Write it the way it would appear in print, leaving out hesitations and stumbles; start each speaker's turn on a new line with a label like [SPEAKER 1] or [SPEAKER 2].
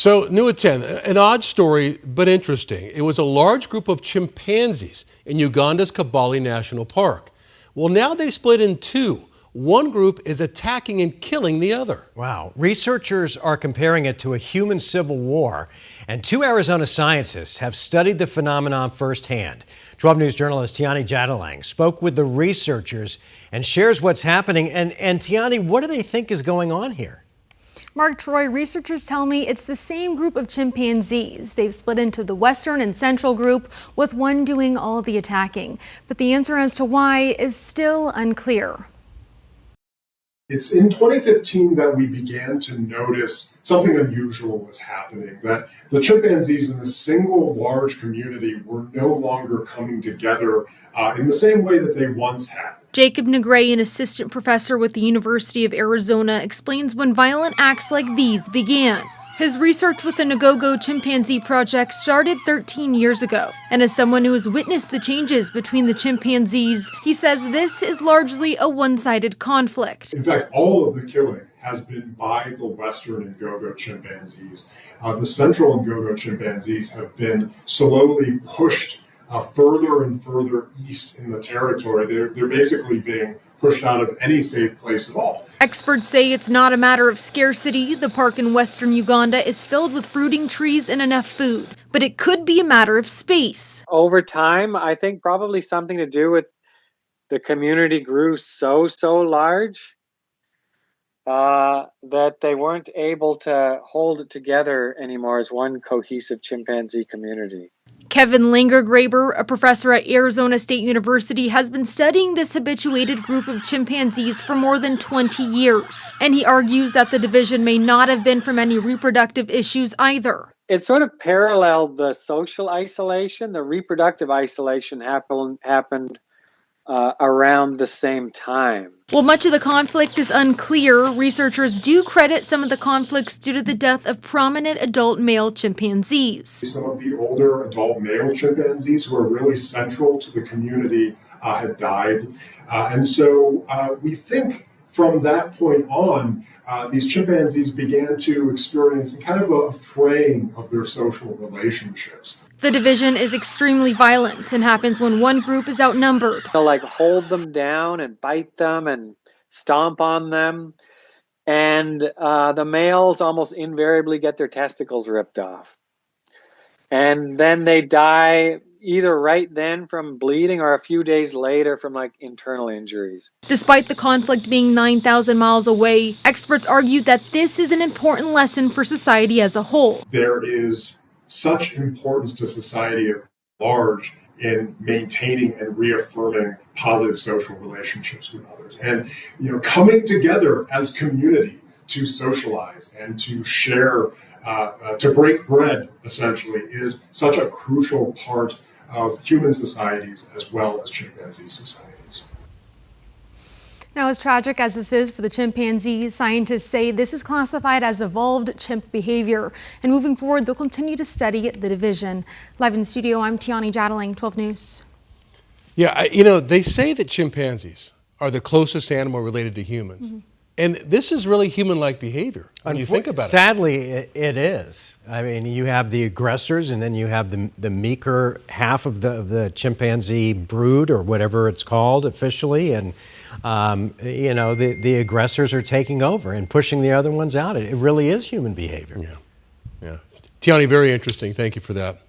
[SPEAKER 1] So, new at 10, an odd story, but interesting. It was a large group of chimpanzees in Uganda's Kibale National Park. Well, now they split in two. One group is attacking and killing the other.
[SPEAKER 2] Wow. Researchers are comparing it to a human civil war, and two Arizona scientists have studied the phenomenon firsthand. 12 News journalist Tiani Jadalang spoke with the researchers and shares what's happening. And Tiani, what do they think is going on here?
[SPEAKER 3] Mark, Troy, researchers tell me it's the same group of chimpanzees. They've split into the Western and Central group, with one doing all the attacking. But the answer as to why is still unclear.
[SPEAKER 4] It's in 2015 that we began to notice something unusual was happening, that the chimpanzees in a single large community were no longer coming together in the same way that they once had.
[SPEAKER 3] Jacob Negray, an assistant professor with the University of Arizona, explains when violent acts like these began. His research with the Ngogo Chimpanzee Project started 13 years ago. And as someone who has witnessed the changes between the chimpanzees, he says this is largely a one-sided conflict.
[SPEAKER 4] In fact, all of the killing has been by the Western Ngogo chimpanzees. The Central Ngogo chimpanzees have been slowly pushed further and further east in the territory. They're basically being pushed out of any safe place at all.
[SPEAKER 3] Experts say it's not a matter of scarcity. The park in western Uganda is filled with fruiting trees and enough food, but it could be a matter of space.
[SPEAKER 5] Over time, I think probably something to do with the community grew so large that they weren't able to hold it together anymore as one cohesive chimpanzee community.
[SPEAKER 3] Kevin Langer-Graber, a professor at Arizona State University, has been studying this habituated group of chimpanzees for more than 20 years. And he argues that the division may not have been from any reproductive issues either.
[SPEAKER 5] It sort of paralleled the social isolation. The reproductive isolation happened around the same time.
[SPEAKER 3] While much of the conflict is unclear, researchers do credit some of the conflicts due to the death of prominent adult male chimpanzees.
[SPEAKER 4] Some of the older adult male chimpanzees who are really central to the community had died. And so we think from that point on, these chimpanzees began to experience kind of a fraying of their social relationships.
[SPEAKER 3] The division is extremely violent and happens when one group is outnumbered.
[SPEAKER 5] They'll hold them down and bite them and stomp on them. And the males almost invariably get their testicles ripped off. And then they die either right then from bleeding or a few days later from internal injuries.
[SPEAKER 3] Despite the conflict being 9,000 miles away, experts argue that this is an important lesson for society as a whole.
[SPEAKER 4] There is such importance to society at large in maintaining and reaffirming positive social relationships with others. And coming together as community to socialize and to share, to break bread, essentially, is such a crucial part of human societies as well as chimpanzee societies.
[SPEAKER 3] Now, as tragic as this is for the chimpanzees, scientists say this is classified as evolved chimp behavior. And moving forward, they'll continue to study the division. Live in studio, I'm Tiani Jadalang, 12 News.
[SPEAKER 1] Yeah, they say that chimpanzees are the closest animal related to humans. Mm-hmm. And this is really human-like behavior when you think about it.
[SPEAKER 2] Sadly, it is. I mean, you have the aggressors, and then you have the meeker half of the chimpanzee brood, or whatever it's called officially, and the aggressors are taking over and pushing the other ones out. It really is human behavior.
[SPEAKER 1] Yeah. Tiani, very interesting. Thank you for that.